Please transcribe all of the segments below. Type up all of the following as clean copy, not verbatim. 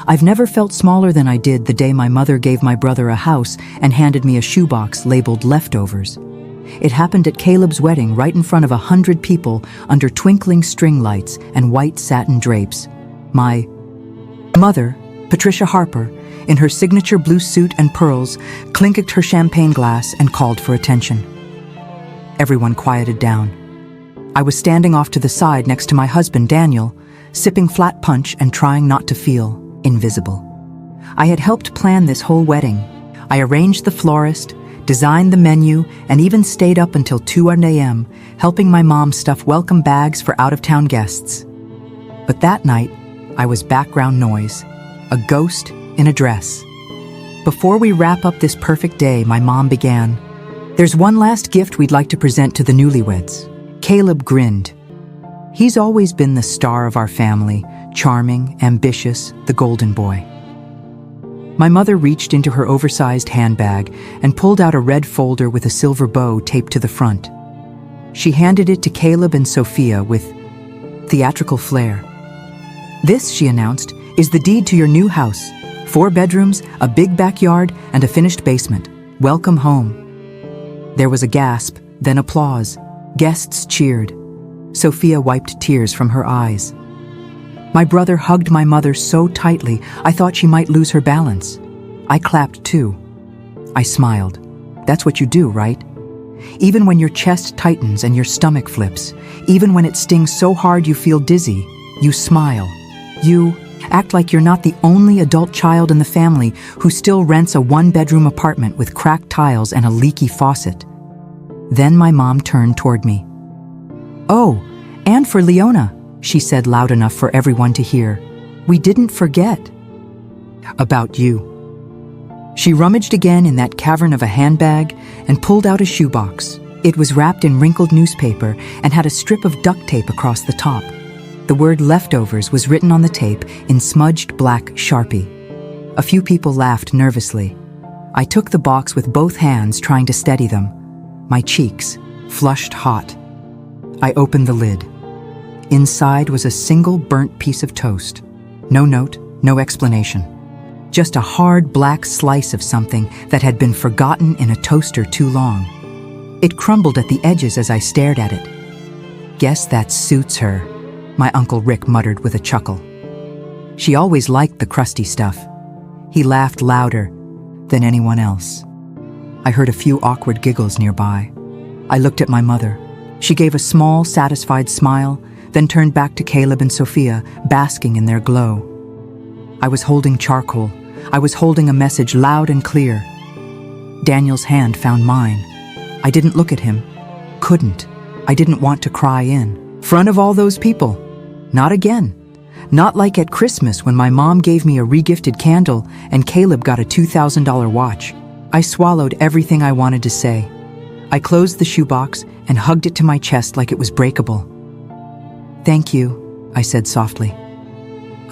I've never felt smaller than I did the day my mother gave my brother a house and handed me a shoebox labeled leftovers. It happened at Caleb's wedding right in front of 100 people under twinkling string lights and white satin drapes. My mother, Patricia Harper, in her signature blue suit and pearls, clinked her champagne glass and called for attention. Everyone quieted down. I was standing off to the side next to my husband, Daniel, sipping flat punch and trying not to feel invisible. I had helped plan this whole wedding. I arranged the florist, designed the menu, and even stayed up until 2 a.m., helping my mom stuff welcome bags for out-of-town guests. But that night, I was background noise, a ghost in a dress. Before we wrap up this perfect day, my mom began, "There's one last gift we'd like to present to the newlyweds." Caleb grinned. He's always been the star of our family, charming, ambitious, the golden boy. My mother reached into her oversized handbag and pulled out a red folder with a silver bow taped to the front. She handed it to Caleb and Sophia with theatrical flair. "This," she announced, "is the deed to your new house. 4 bedrooms, a big backyard, and a finished basement. Welcome home." There was a gasp, then applause. Guests cheered. Sophia wiped tears from her eyes. My brother hugged my mother so tightly I thought she might lose her balance. I clapped too. I smiled. That's what you do, right? Even when your chest tightens and your stomach flips, even when it stings so hard you feel dizzy, you smile. You act like you're not the only adult child in the family who still rents a 1-bedroom apartment with cracked tiles and a leaky faucet. Then my mom turned toward me. "Oh, and for Leona," she said loud enough for everyone to hear. "We didn't forget about you." She rummaged again in that cavern of a handbag and pulled out a shoebox. It was wrapped in wrinkled newspaper and had a strip of duct tape across the top. The word leftovers was written on the tape in smudged black Sharpie. A few people laughed nervously. I took the box with both hands, trying to steady them. My cheeks flushed hot. I opened the lid. Inside was a single burnt piece of toast. No note, no explanation. Just a hard black slice of something that had been forgotten in a toaster too long. It crumbled at the edges as I stared at it. "Guess that suits her," my Uncle Rick muttered with a chuckle. "She always liked the crusty stuff." He laughed louder than anyone else. I heard a few awkward giggles nearby. I looked at my mother. She gave a small, satisfied smile, then turned back to Caleb and Sophia, basking in their glow. I was holding charcoal. I was holding a message loud and clear. Daniel's hand found mine. I didn't look at him. Couldn't. I didn't want to cry in front of all those people. Not again. Not like at Christmas when my mom gave me a regifted candle and Caleb got a $2,000 watch. I swallowed everything I wanted to say. I closed the shoebox and hugged it to my chest like it was breakable. "Thank you," I said softly.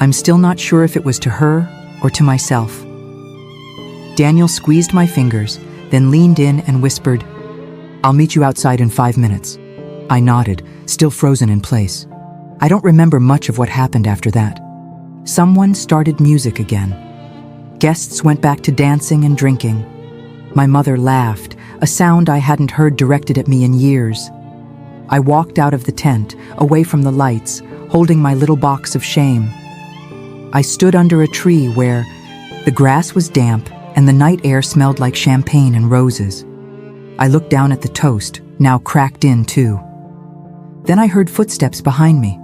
I'm still not sure if it was to her or to myself. Daniel squeezed my fingers, then leaned in and whispered, "I'll meet you outside in 5 minutes." I nodded, still frozen in place. I don't remember much of what happened after that. Someone started music again. Guests went back to dancing and drinking. My mother laughed, a sound I hadn't heard directed at me in years. I walked out of the tent, away from the lights, holding my little box of shame. I stood under a tree where the grass was damp and the night air smelled like champagne and roses. I looked down at the toast, now cracked in too. Then I heard footsteps behind me.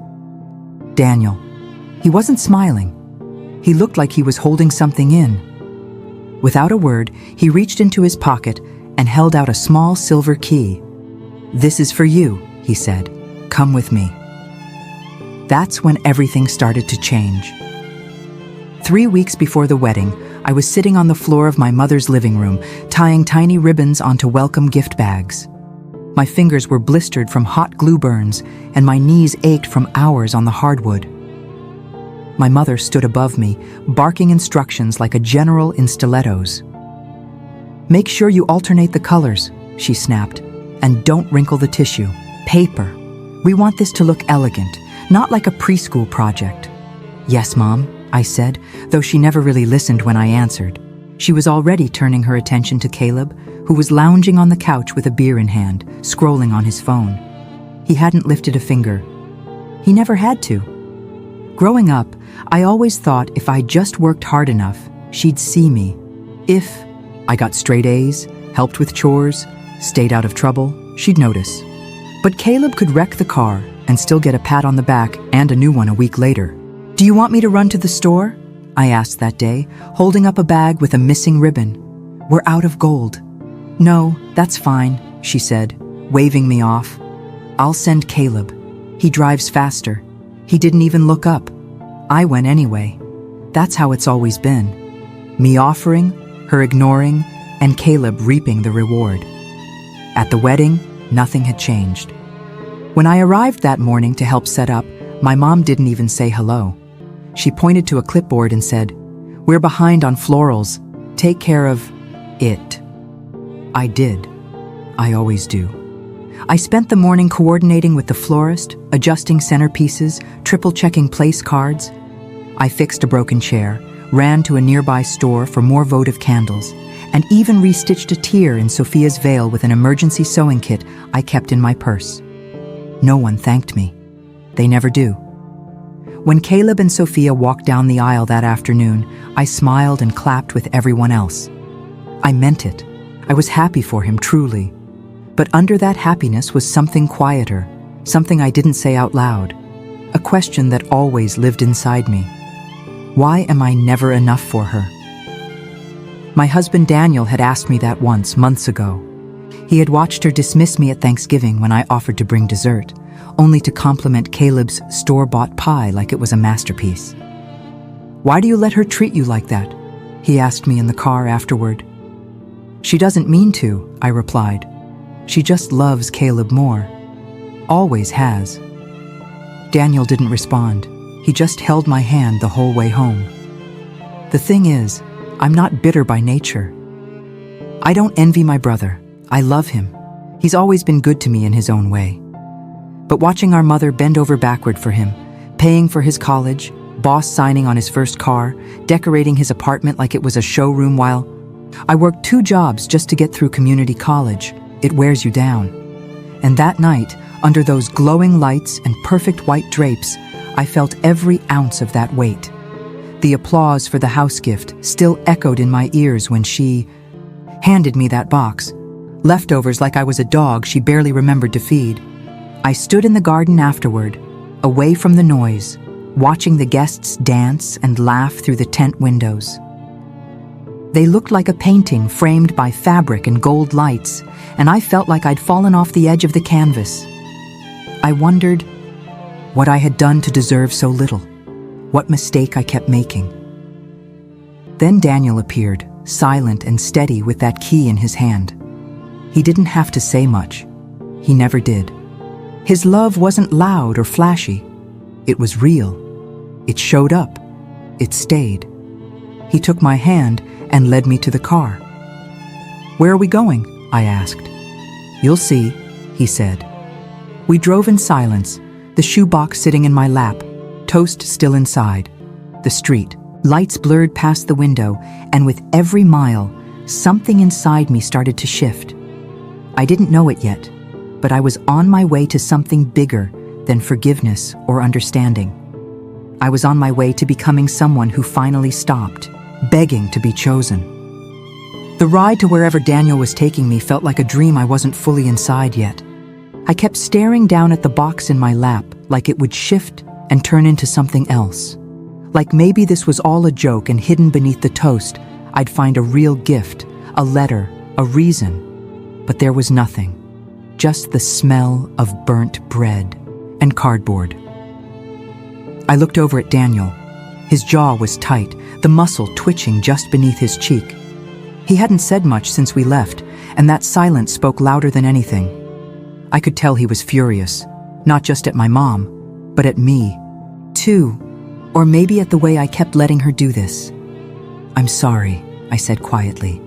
Daniel. He wasn't smiling. He looked like he was holding something in. Without a word, he reached into his pocket and held out a small silver key. "This is for you," he said. "Come with me." That's when everything started to change. 3 weeks before the wedding, I was sitting on the floor of my mother's living room, tying tiny ribbons onto welcome gift bags. My fingers were blistered from hot glue burns, and my knees ached from hours on the hardwood. My mother stood above me, barking instructions like a general in stilettos. "Make sure you alternate the colors," she snapped, "and don't wrinkle the tissue. Paper. We want this to look elegant, not like a preschool project." "Yes, Mom," I said, though she never really listened when I answered. She was already turning her attention to Caleb, who was lounging on the couch with a beer in hand, scrolling on his phone. He hadn't lifted a finger. He never had to. Growing up, I always thought if I just worked hard enough, she'd see me. If I got straight A's, helped with chores, stayed out of trouble, she'd notice. But Caleb could wreck the car and still get a pat on the back and a new one a week later. "Do you want me to run to the store?" I asked that day, holding up a bag with a missing ribbon. "We're out of gold." "No, that's fine," she said, waving me off. "I'll send Caleb. He drives faster. He didn't even look up. I went anyway." That's how it's always been. Me offering, her ignoring, and Caleb reaping the reward. At the wedding, nothing had changed. When I arrived that morning to help set up, my mom didn't even say hello. She pointed to a clipboard and said, "We're behind on florals. Take care of it." I did. I always do. I spent the morning coordinating with the florist, adjusting centerpieces, triple-checking place cards. I fixed a broken chair, ran to a nearby store for more votive candles, and even restitched a tear in Sophia's veil with an emergency sewing kit I kept in my purse. No one thanked me. They never do. When Caleb and Sophia walked down the aisle that afternoon, I smiled and clapped with everyone else. I meant it. I was happy for him, truly. But under that happiness was something quieter, something I didn't say out loud, a question that always lived inside me. Why am I never enough for her? My husband Daniel had asked me that once, months ago. He had watched her dismiss me at Thanksgiving when I offered to bring dessert, only to compliment Caleb's store-bought pie like it was a masterpiece. "Why do you let her treat you like that?" he asked me in the car afterward. "She doesn't mean to," I replied. "She just loves Caleb more. Always has." Daniel didn't respond. He just held my hand the whole way home. The thing is, I'm not bitter by nature. I don't envy my brother. I love him. He's always been good to me in his own way. But watching our mother bend over backward for him, paying for his college, boss signing on his first car, decorating his apartment like it was a showroom while I worked 2 jobs just to get through community college, it wears you down. And that night, under those glowing lights and perfect white drapes, I felt every ounce of that weight. The applause for the house gift still echoed in my ears when she handed me that box. Leftovers like I was a dog she barely remembered to feed. I stood in the garden afterward, away from the noise, watching the guests dance and laugh through the tent windows. They looked like a painting framed by fabric and gold lights, and I felt like I'd fallen off the edge of the canvas. I wondered what I had done to deserve so little, what mistake I kept making. Then Daniel appeared, silent and steady with that key in his hand. He didn't have to say much. He never did. His love wasn't loud or flashy. It was real. It showed up. It stayed. He took my hand and led me to the car. "Where are we going?" I asked. "You'll see," he said. We drove in silence, the shoebox sitting in my lap, toast still inside. The street, lights blurred past the window, and with every mile, something inside me started to shift. I didn't know it yet, but I was on my way to something bigger than forgiveness or understanding. I was on my way to becoming someone who finally stopped, begging to be chosen. The ride to wherever Daniel was taking me felt like a dream I wasn't fully inside yet. I kept staring down at the box in my lap like it would shift and turn into something else. Like maybe this was all a joke and hidden beneath the toast, I'd find a real gift, a letter, a reason. But there was nothing, just the smell of burnt bread and cardboard. I looked over at Daniel. His jaw was tight, the muscle twitching just beneath his cheek. He hadn't said much since we left, and that silence spoke louder than anything. I could tell he was furious, not just at my mom, but at me, too, or maybe at the way I kept letting her do this. "I'm sorry," I said quietly.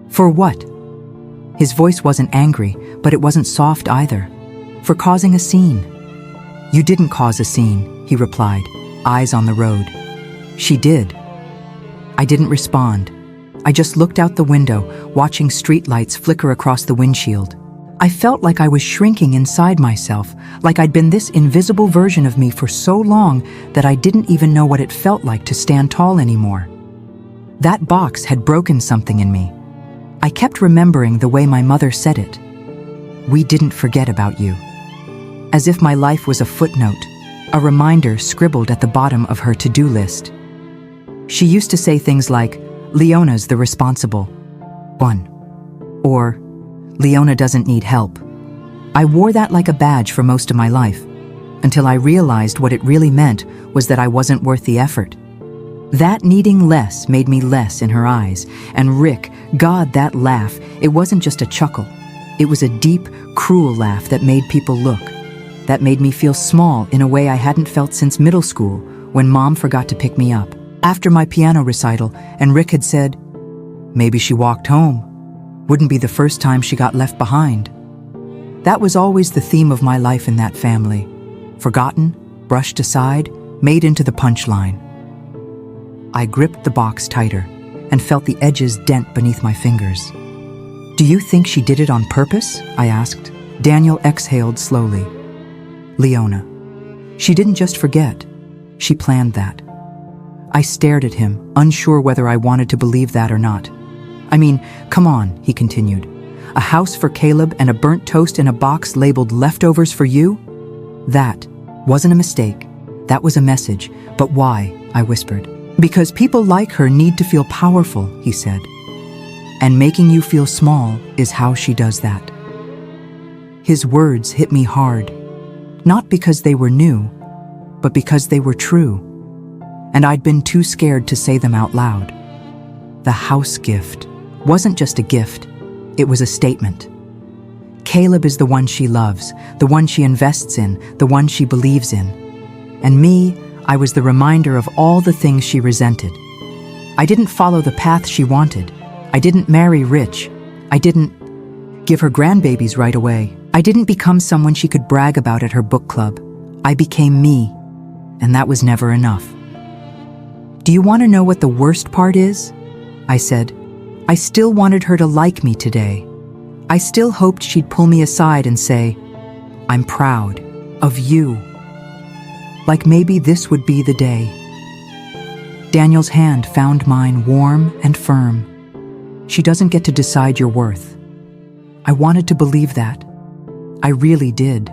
"For what?" His voice wasn't angry, but it wasn't soft either. "For causing a scene." "You didn't cause a scene," he replied. eyes on the road. She did. I didn't respond. I just looked out the window, watching streetlights flicker across the windshield. I felt like I was shrinking inside myself, like I'd been this invisible version of me for so long that I didn't even know what it felt like to stand tall anymore. That box had broken something in me. I kept remembering the way my mother said it. "We didn't forget about you." As if my life was a footnote, a reminder scribbled at the bottom of her to-do list. She used to say things like, "Leona's the responsible one," or "Leona doesn't need help." I wore that like a badge for most of my life, until I realized what it really meant was that I wasn't worth the effort. That needing less made me less in her eyes, and Rick, God, that laugh, it wasn't just a chuckle. It was a deep, cruel laugh that made people look. That made me feel small in a way I hadn't felt since middle school, when Mom forgot to pick me up after my piano recital, and Rick had said, "Maybe she walked home. Wouldn't be the first time she got left behind." That was always the theme of my life in that family. Forgotten, brushed aside, made into the punchline. I gripped the box tighter and felt the edges dent beneath my fingers. "Do you think she did it on purpose?" I asked. Daniel exhaled slowly. "Leona, she didn't just forget. She planned that." I stared at him, unsure whether I wanted to believe that or not. "I mean, come on," he continued. "A house for Caleb and a burnt toast in a box labeled leftovers for you? That wasn't a mistake. That was a message. But why?" I whispered. "Because people like her need to feel powerful," he said. "And making you feel small is how she does that." His words hit me hard, not because they were new, but because they were true. And I'd been too scared to say them out loud. The house gift wasn't just a gift, it was a statement. Caleb is the one she loves, the one she invests in, the one she believes in. And me, I was the reminder of all the things she resented. I didn't follow the path she wanted. I didn't marry rich. I didn't give her grandbabies right away. I didn't become someone she could brag about at her book club. I became me, and that was never enough. "Do you want to know what the worst part is?" I said. "I still wanted her to like me today. I still hoped she'd pull me aside and say, 'I'm proud of you.' Like maybe this would be the day." Daniel's hand found mine warm and firm. "She doesn't get to decide your worth." I wanted to believe that. I really did.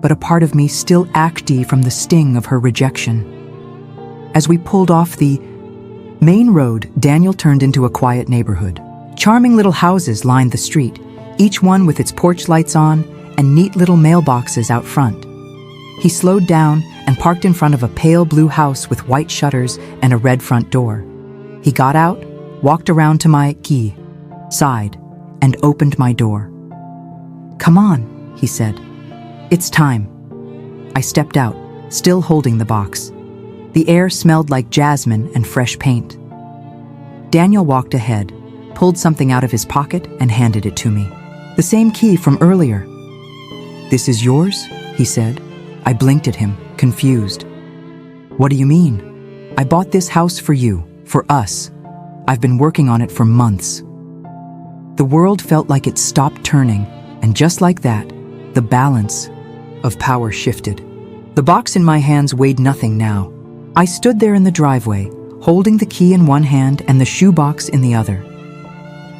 But a part of me still ached from the sting of her rejection. As we pulled off the main road, Daniel turned into a quiet neighborhood. Charming little houses lined the street, each one with its porch lights on and neat little mailboxes out front. He slowed down and parked in front of a pale blue house with white shutters and a red front door. He got out, walked around to my side, and opened my door. "Come on," he said. "It's time." I stepped out, still holding the box. The air smelled like jasmine and fresh paint. Daniel walked ahead, pulled something out of his pocket and handed it to me. The same key from earlier. "This is yours?" he said. I blinked at him, confused. "What do you mean?" "I bought this house for you, for us. I've been working on it for months." The world felt like it stopped turning, and just like that, the balance of power shifted. The box in my hands weighed nothing now. I stood there in the driveway, holding the key in one hand and the shoebox in the other.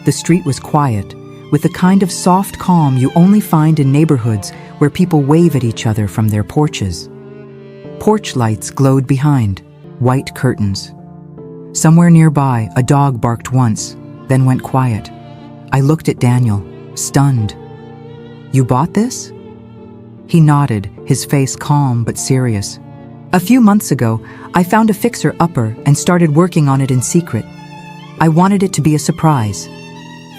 The street was quiet, with the kind of soft calm you only find in neighborhoods where people wave at each other from their porches. Porch lights glowed behind, white curtains. Somewhere nearby, a dog barked once, then went quiet. I looked at Daniel, stunned. "You bought this?" He nodded, his face calm but serious. "A few months ago, I found a fixer-upper and started working on it in secret. I wanted it to be a surprise."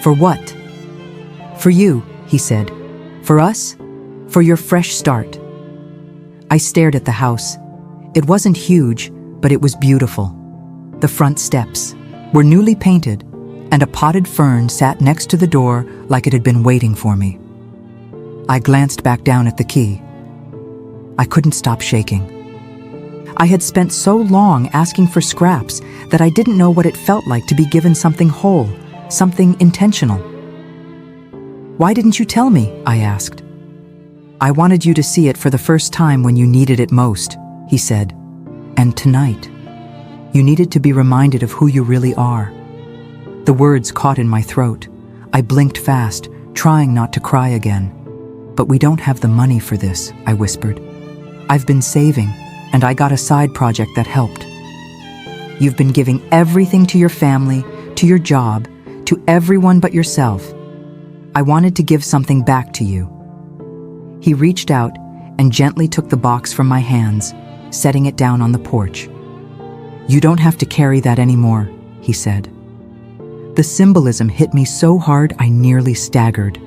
"For what?" "For you," he said. "For us. For your fresh start." I stared at the house. It wasn't huge, but it was beautiful. The front steps were newly painted, and a potted fern sat next to the door like it had been waiting for me. I glanced back down at the key. I couldn't stop shaking. I had spent so long asking for scraps that I didn't know what it felt like to be given something whole, something intentional. "Why didn't you tell me?" I asked. "I wanted you to see it for the first time when you needed it most," he said. "And tonight, you needed to be reminded of who you really are." The words caught in my throat. I blinked fast, trying not to cry again. "But we don't have the money for this," I whispered. "I've been saving, and I got a side project that helped." "You've been giving everything to your family, to your job, to everyone but yourself. I wanted to give something back to you." He reached out and gently took the box from my hands, setting it down on the porch. "You don't have to carry that anymore," he said. The symbolism hit me so hard I nearly staggered.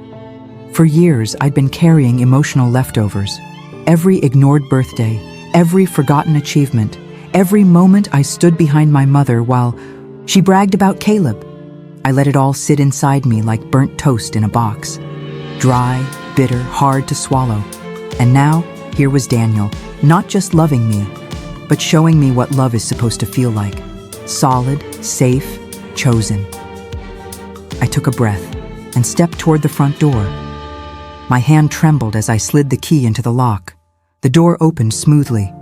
For years, I'd been carrying emotional leftovers. Every ignored birthday, every forgotten achievement, every moment I stood behind my mother while she bragged about Caleb. I let it all sit inside me like burnt toast in a box. Dry, bitter, hard to swallow. And now, here was Daniel, not just loving me, but showing me what love is supposed to feel like. Solid, safe, chosen. I took a breath and stepped toward the front door. My hand trembled as I slid the key into the lock. The door opened smoothly.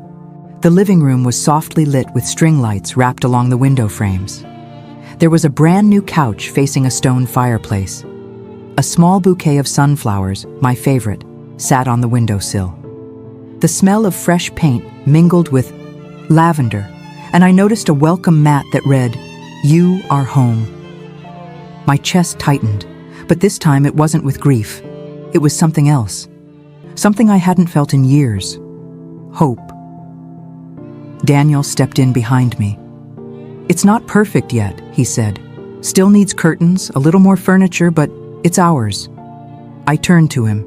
The living room was softly lit with string lights wrapped along the window frames. There was a brand new couch facing a stone fireplace. A small bouquet of sunflowers, my favorite, sat on the windowsill. The smell of fresh paint mingled with lavender, and I noticed a welcome mat that read, "You are home." My chest tightened, but this time it wasn't with grief. It was something else. Something I hadn't felt in years. Hope. Daniel stepped in behind me. "It's not perfect yet," he said. "Still needs curtains, a little more furniture, but it's ours." I turned to him.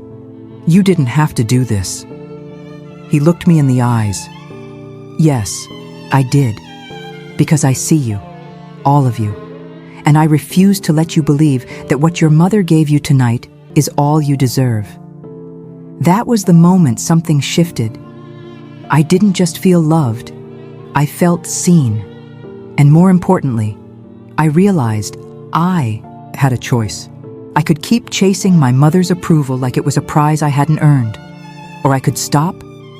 "You didn't have to do this." He looked me in the eyes. "Yes, I did. Because I see you, all of you. And I refuse to let you believe that what your mother gave you tonight is all you deserve." That was the moment something shifted. I didn't just feel loved. I felt seen. And more importantly, I realized I had a choice. I could keep chasing my mother's approval like it was a prize I hadn't earned. Or I could stop,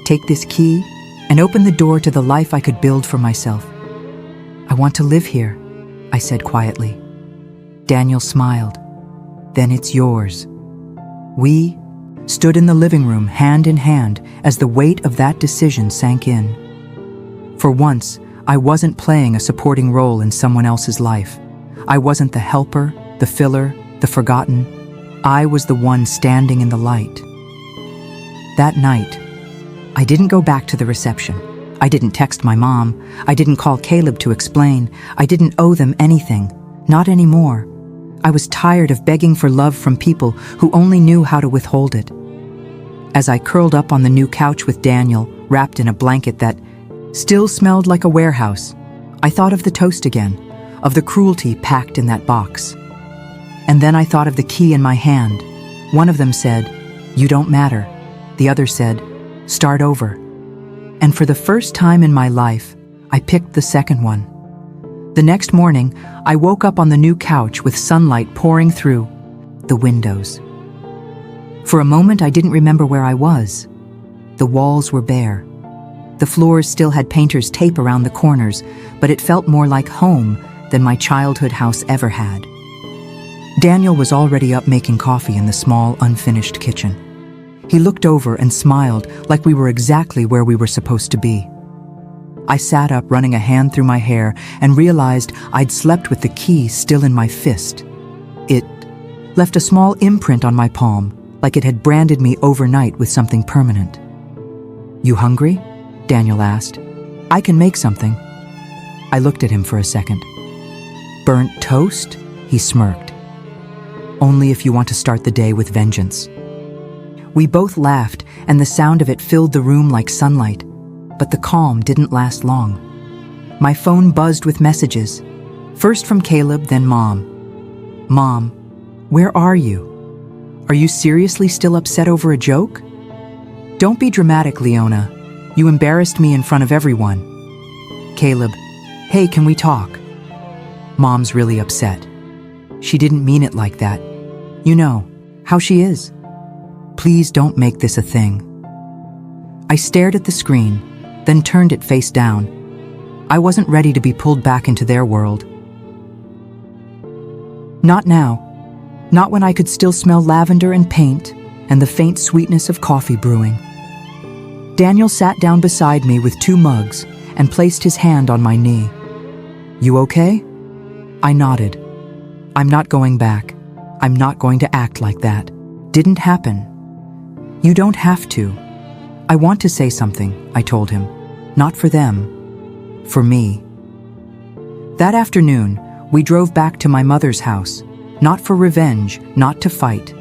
take this key, and open the door to the life I could build for myself. "I want to live here," I said quietly. Daniel smiled. "Then it's yours." We stood in the living room hand in hand as the weight of that decision sank in. For once, I wasn't playing a supporting role in someone else's life. I wasn't the helper, the filler, the forgotten. I was the one standing in the light. That night, I didn't go back to the reception. I didn't text my mom. I didn't call Caleb to explain. I didn't owe them anything. Not anymore. I was tired of begging for love from people who only knew how to withhold it. As I curled up on the new couch with Daniel, wrapped in a blanket that still smelled like a warehouse, I thought of the toast again, of the cruelty packed in that box. And then I thought of the key in my hand. One of them said, "You don't matter." The other said, "Start over." And for the first time in my life, I picked the second one. The next morning, I woke up on the new couch with sunlight pouring through the windows. For a moment, I didn't remember where I was. The walls were bare. The floors still had painter's tape around the corners, but it felt more like home than my childhood house ever had. Daniel was already up making coffee in the small, unfinished kitchen. He looked over and smiled like we were exactly where we were supposed to be. I sat up, running a hand through my hair, and realized I'd slept with the key still in my fist. It left a small imprint on my palm, like it had branded me overnight with something permanent. "You hungry?" Daniel asked. "I can make something." I looked at him for a second. "Burnt toast?" he smirked. "Only if you want to start the day with vengeance." We both laughed, and the sound of it filled the room like sunlight. But the calm didn't last long. My phone buzzed with messages. First from Caleb, then Mom. "Mom, where are you? Are you seriously still upset over a joke?" "Don't be dramatic, Leona. You embarrassed me in front of everyone. Caleb, hey, can we talk? Mom's really upset. She didn't mean it like that. You know how she is. Please don't make this a thing. I stared at the screen, then turned it face down. I wasn't ready to be pulled back into their world. Not now. Not when I could still smell lavender and paint and the faint sweetness of coffee brewing. Daniel sat down beside me with 2 mugs and placed his hand on my knee. You okay? I nodded. I'm not going back. I'm not going to act like that. Didn't happen. You don't have to. I want to say something, I told him. Not for them. For me. That afternoon, we drove back to my mother's house. Not for revenge, not to fight.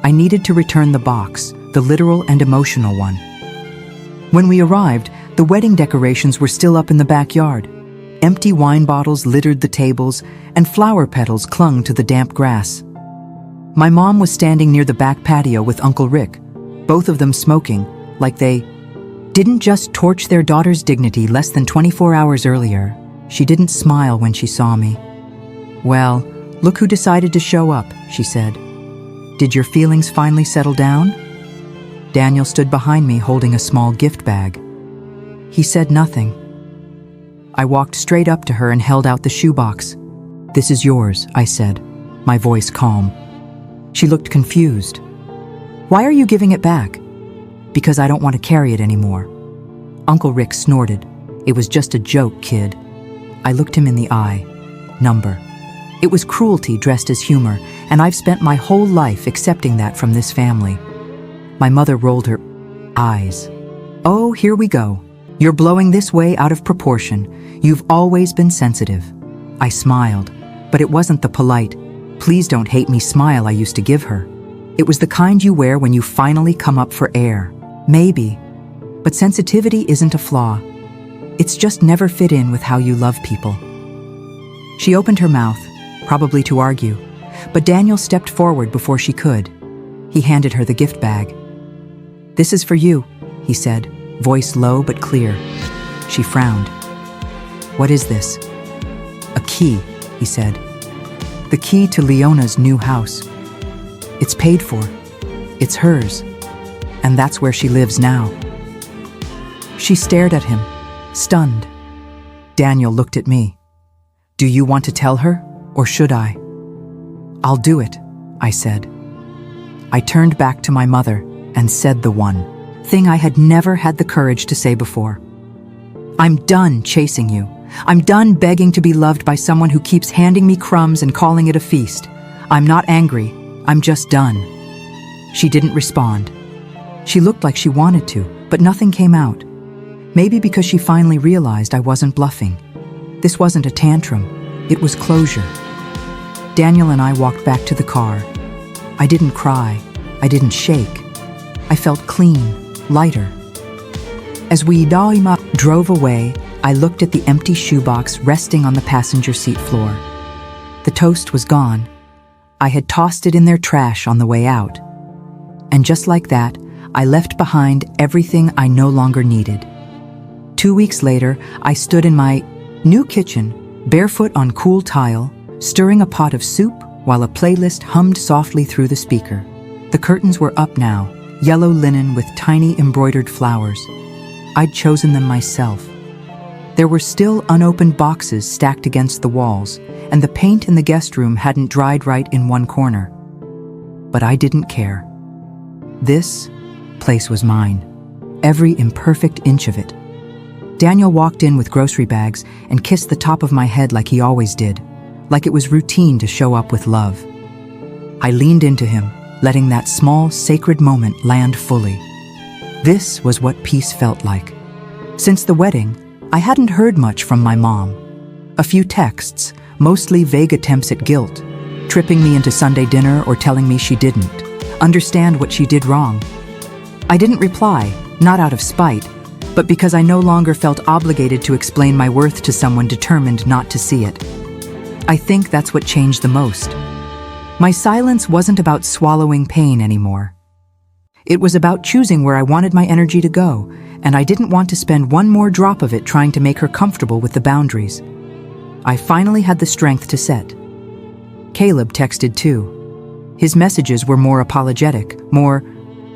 I needed to return the box, the literal and emotional one. When we arrived, the wedding decorations were still up in the backyard. Empty wine bottles littered the tables, and flower petals clung to the damp grass. My mom was standing near the back patio with Uncle Rick, both of them smoking, like they didn't just torch their daughter's dignity less than 24 hours earlier. She didn't smile when she saw me. Well, look who decided to show up, she said. Did your feelings finally settle down? Daniel stood behind me holding a small gift bag. He said nothing. I walked straight up to her and held out the shoebox. This is yours, I said, my voice calm. She looked confused. Why are you giving it back? Because I don't want to carry it anymore. Uncle Rick snorted. It was just a joke, kid. I looked him in the eye. Number. It was cruelty dressed as humor, and I've spent my whole life accepting that from this family. My mother rolled her eyes. Oh, here we go. You're blowing this way out of proportion. You've always been sensitive. I smiled, but it wasn't the polite, please don't hate me smile I used to give her. It was the kind you wear when you finally come up for air. Maybe. But sensitivity isn't a flaw. It's just never fit in with how you love people. She opened her mouth, probably to argue, but Daniel stepped forward before she could. He handed her the gift bag. This is for you, he said, voice low but clear. She frowned. What is this? A key, he said. The key to Leona's new house. It's paid for. It's hers. And that's where she lives now. She stared at him, stunned. Daniel looked at me. Do you want to tell her, or should I? I'll do it, I said. I turned back to my mother and said the one thing I had never had the courage to say before. I'm done chasing you. I'm done begging to be loved by someone who keeps handing me crumbs and calling it a feast. I'm not angry. I'm just done. She didn't respond. She looked like she wanted to, but nothing came out. Maybe because she finally realized I wasn't bluffing. This wasn't a tantrum. It was closure. Daniel and I walked back to the car. I didn't cry. I didn't shake. I felt clean, lighter. As we drove away, I looked at the empty shoebox resting on the passenger seat floor. The toast was gone. I had tossed it in their trash on the way out. And just like that, I left behind everything I no longer needed. 2 weeks later, I stood in my new kitchen, barefoot on cool tile, stirring a pot of soup while a playlist hummed softly through the speaker. The curtains were up now, yellow linen with tiny embroidered flowers. I'd chosen them myself. There were still unopened boxes stacked against the walls, and the paint in the guest room hadn't dried right in one corner. But I didn't care. This place was mine, every imperfect inch of it. Daniel walked in with grocery bags and kissed the top of my head like he always did, like it was routine to show up with love. I leaned into him, letting that small, sacred moment land fully. This was what peace felt like. Since the wedding, I hadn't heard much from my mom. A few texts, mostly vague attempts at guilt, tripping me into Sunday dinner or telling me she didn't understand what she did wrong. I didn't reply, not out of spite, but because I no longer felt obligated to explain my worth to someone determined not to see it. I think that's what changed the most. My silence wasn't about swallowing pain anymore. It was about choosing where I wanted my energy to go and I didn't want to spend one more drop of it trying to make her comfortable with the boundaries. I finally had the strength to set. Caleb texted too. His messages were more apologetic, more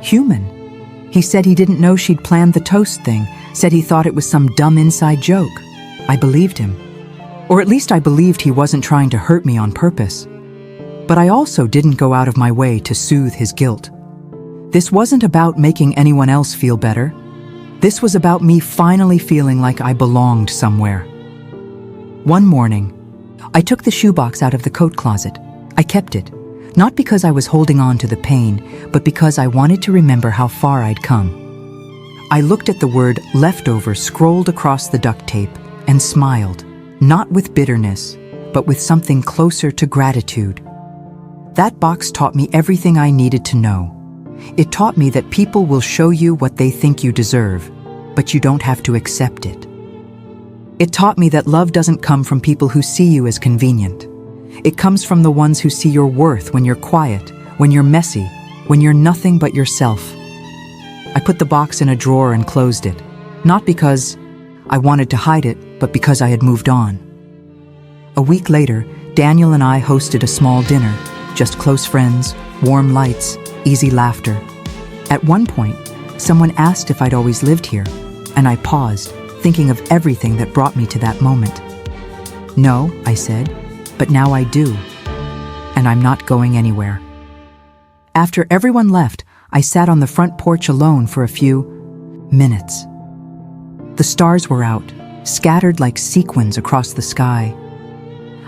human. He said he didn't know she'd planned the toast thing, said he thought it was some dumb inside joke. I believed him. Or at least I believed he wasn't trying to hurt me on purpose. But I also didn't go out of my way to soothe his guilt. This wasn't about making anyone else feel better. This was about me finally feeling like I belonged somewhere. One morning, I took the shoebox out of the coat closet. I kept it, not because I was holding on to the pain, but because I wanted to remember how far I'd come. I looked at the word leftover scrolled across the duct tape and smiled, not with bitterness, but with something closer to gratitude. That box taught me everything I needed to know. It taught me that people will show you what they think you deserve, but you don't have to accept it. It taught me that love doesn't come from people who see you as convenient. It comes from the ones who see your worth when you're quiet, when you're messy, when you're nothing but yourself. I put the box in a drawer and closed it, not because I wanted to hide it, but because I had moved on. A week later, Daniel and I hosted a small dinner, just close friends, warm lights, easy laughter. At one point, someone asked if I'd always lived here, and I paused, thinking of everything that brought me to that moment. No, I said, but now I do, and I'm not going anywhere. After everyone left, I sat on the front porch alone for a few minutes. The stars were out, scattered like sequins across the sky.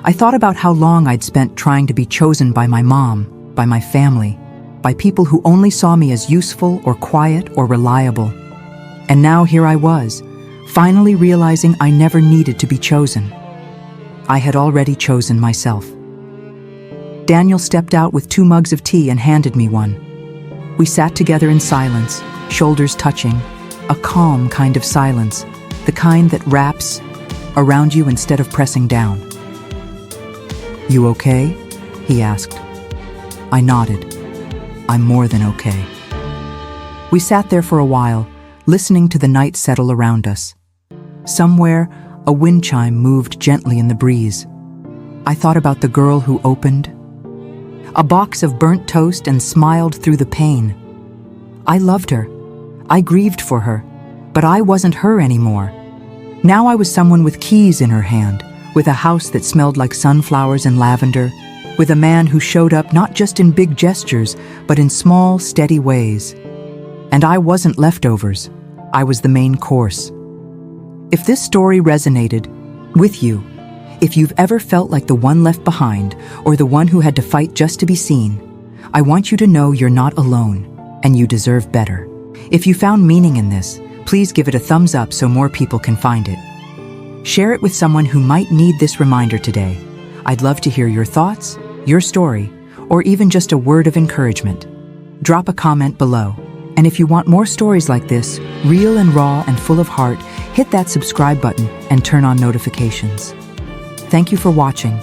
I thought about how long I'd spent trying to be chosen by my mom, by my family, by people who only saw me as useful or quiet or reliable. And now here I was, finally realizing I never needed to be chosen. I had already chosen myself. Daniel stepped out with 2 mugs of tea and handed me one. We sat together in silence, shoulders touching, a calm kind of silence, the kind that wraps around you instead of pressing down. "You okay?" he asked. I nodded. "I'm more than okay." We sat there for a while, listening to the night settle around us. Somewhere, a wind chime moved gently in the breeze. I thought about the girl who opened a box of burnt toast and smiled through the pain. I loved her. I grieved for her, but I wasn't her anymore. Now I was someone with keys in her hand, with a house that smelled like sunflowers and lavender, with a man who showed up not just in big gestures, but in small, steady ways. And I wasn't leftovers. I was the main course. If this story resonated with you, if you've ever felt like the one left behind or the one who had to fight just to be seen, I want you to know you're not alone and you deserve better. If you found meaning in this, please give it a thumbs up so more people can find it. Share it with someone who might need this reminder today. I'd love to hear your thoughts, your story, or even just a word of encouragement. Drop a comment below. And if you want more stories like this, real and raw and full of heart, hit that subscribe button and turn on notifications. Thank you for watching.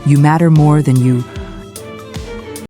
You matter more than you